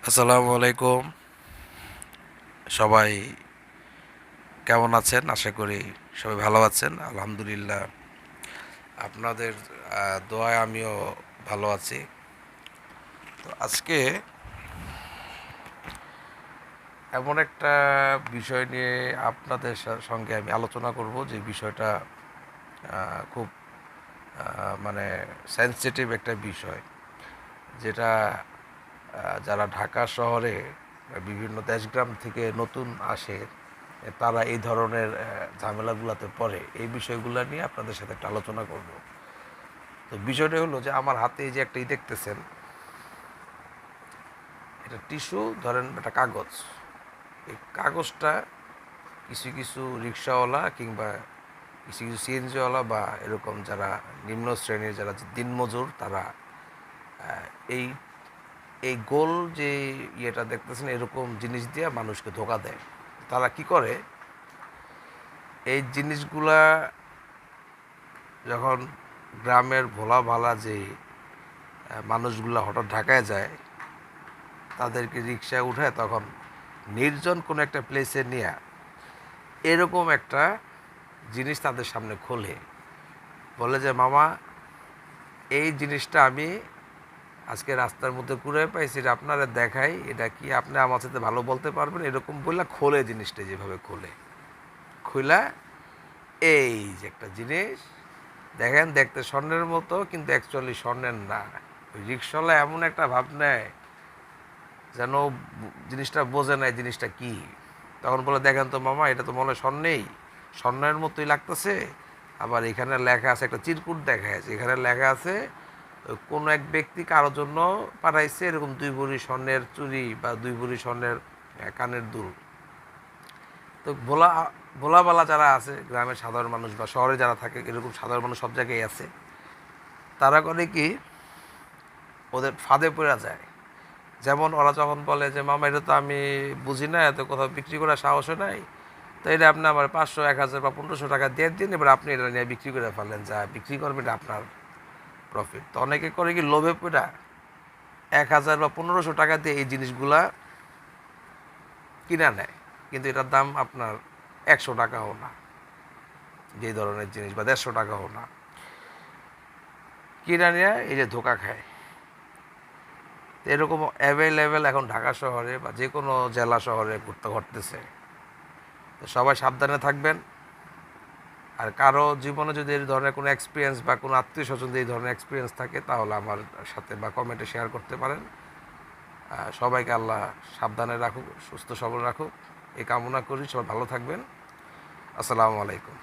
আসসালামু আলাইকুম। সবাই কেমন আছেন? আশা করি সবাই ভালো আছেন। আলহামদুলিল্লাহ আপনাদের দোয়ায় আমিও ভালো আছি। তো আজকে এমন একটা বিষয় নিয়ে আপনাদের সঙ্গে আমি আলোচনা করব, যে বিষয়টা খুব মানে সেনসিটিভ একটা বিষয়, যেটা যারা ঢাকা শহরে বা বিভিন্ন দেশগ্রাম থেকে নতুন আসে, তারা এই ধরনের ঝামেলাগুলোতে পড়ে। এই বিষয়গুলো নিয়ে আপনাদের সাথে একটা আলোচনা করব। তো বিষয়টা হলো যে আমার হাতে এই যে একটা দেখতেছেন, এটা টিস্যু, ধরেন একটা কাগজ। এই কাগজটা কিছু কিছু রিক্সাওয়ালা কিংবা কিছু কিছু সিএনজিওয়ালা বা এরকম যারা নিম্ন শ্রেণীর যারা দিনমজুর, তারা এই এই গোল যে ইয়েটা দেখতেছেন, এরকম জিনিস দিয়ে মানুষকে ধোকা দেয়। তারা কি করে, এই জিনিসগুলা যখন গ্রামের ভোলা ভালা যে মানুষগুলা হঠাৎ ঢাকায় যায়, তাদেরকে রিক্সায় উঠায়, তখন নির্জন কোনো একটা প্লেসে নিয়ে এরকম একটা জিনিস তাদের সামনে খোলে, বলে যে মামা, এই জিনিসটা আমি আজকে রাস্তার মধ্যে কুড়ে পাইছি, এটা আপনারা দেখাই, এটা কি আপনি আমার সাথে ভালো বলতে পারবেন? এরকম বললে খোলে জিনিসটা, যেভাবে খোলে, খুলা এই যে একটা জিনিস দেখেন, দেখতে স্বর্ণের মতো, কিন্তু অ্যাকচুয়ালি স্বর্ণের না। ওই রিক্সাওয়ালা এমন একটা ভাব নেয় যেন জিনিসটা বোঝে না এই জিনিসটা কি। তখন বলে, দেখেন তো মামা, এটা তো মনে হয় স্বর্ণেই, স্বর্ণের মতোই লাগতেছে। আবার এখানে লেখা আছে, একটা চিরকুট দেখা আছে, এখানে লেখা আছে কোনো এক ব্যক্তি কারোর জন্য পাঠাইছে এরকম 2 ভরি স্বর্ণের চুড়ি বা 2 ভরি স্বর্ণের কানের দুল। তো ভোলাবালা যারা আছে, গ্রামের সাধারণ মানুষ বা শহরে যারা থাকে, এরকম সাধারণ মানুষ সব জায়গায় আছে, তারা করে কি, ওদের ফাঁদে পড়ে যায়। যেমন ওরা যখন বলে যে মামা, এটা তো আমি বুঝি না, এত কোথাও বিক্রি করার সাহসও নাই, তো এটা আপনি আমার 500, 1000 বা 1500 টাকা দিয়ে দিন, এবার আপনি এটা নিয়ে বিক্রি করে ফেলেন, যা বিক্রি করবেন এটা আপনার প্রফিট। তো অনেকে করে কি, লোভে পড়া 1000 বা 1500 টাকা দিয়ে এই জিনিসগুলা কিনে নেয়, কিন্তু এটার দাম আপনার 100 টাকাও না, যেই ধরনের জিনিস, বা 150 টাকাও না, কিনে নিয়ে এই যে ধোকা খায়। এরকম অ্যাভেলেবেল এখন ঢাকা শহরে বা যে কোনো জেলা শহরে ঘটতেছে। তো সবাই সাবধানে থাকবেন। আর কারো জীবনে যদি এই ধরনের কোনো এক্সপিরিয়েন্স বা কোনো আত্মীয় স্বজন এই ধরনের এক্সপিরিয়েন্স থাকে, তাহলে আমার সাথে বা কমেন্টে শেয়ার করতে পারেন। সবাইকে আল্লাহ সাবধানে রাখুক, সুস্থ সবল রাখুক, এই কামনা করি। সবাই ভালো থাকবেন। আসসালামু আলাইকুম।